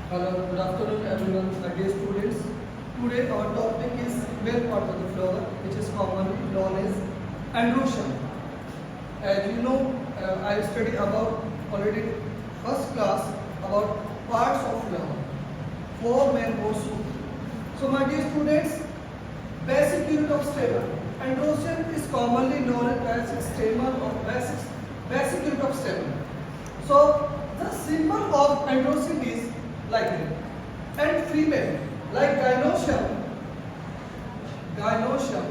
Hello, good afternoon everyone, my dear students. Today our topic is male part of the flower, which is commonly known as androecium. As you know, I studied about already first class about parts of flower, four main also. So my dear students, basic unit of stamen. Androecium is commonly known as basic stamen or basic unit of stamen. So the symbol of androecium is like this. And female, like gynoecium. Gynoecium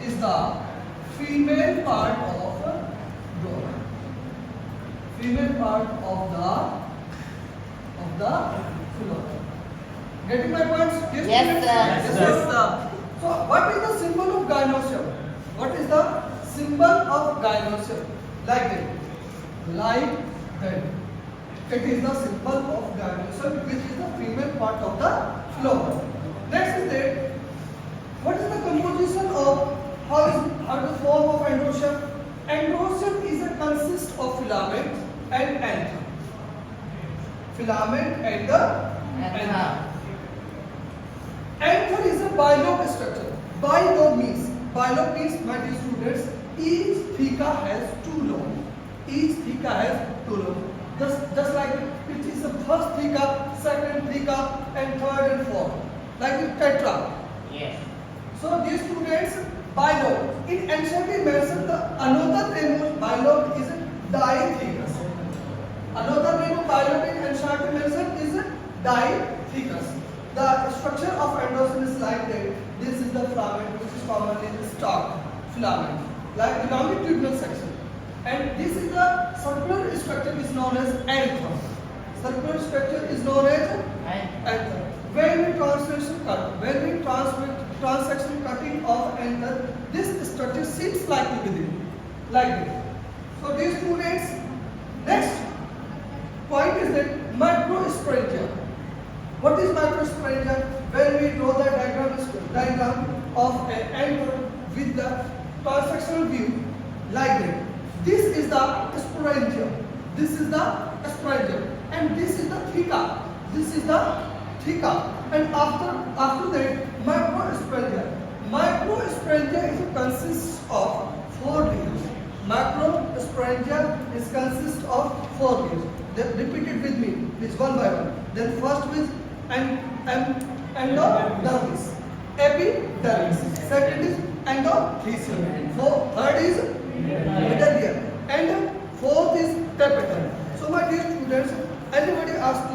is the female part of flower. Female part of the flower. Getting my points? Yes, sir. Yes, sir. So what is the symbol of gynoecium? What is the symbol of gynoecium? Like this. Like that. It is the symbol of gynoecium, which is the female part of the flower. Next is that, what is the composition of how the form of androecium? Androecium is a consist of filament and anther. Filament and the anther. Anther is a bilobe structure. Bilobe means, my dear students, each theca has two lobes. Each theca has two lobes. Just like it is the first theca, second theca, and third and fourth. Like the tetra. Yes. So these students, bilobe. In anciently mentioned the another name of bilobe is dithecus. Another name of bilobe in anciently mentioned is dithecus. The structure of androecium is like that. This is the filament, which is commonly the stalk filament, like the longitudinal section. And this is the circular structure is known as anther. Circular structure is known as anther. When we transaction cutting of anther, this structure seems like to be like this. So these students, next point is that microsporangia. What is microsporangia? When we draw the diagram of an anther with the cross-sectional view like that. This is the sporangium. This is the sporangium, and this is the theca. This is the theca. And after that, microsporangia. Microsporangia consists of four layers. Macrosporangia is consists of four layers. Then repeat it with me. It's one by one. Then first is endodermis, epidermis. Second is endothelium. Third is middle layer, and fourth is tapetum. So my dear students, anybody asks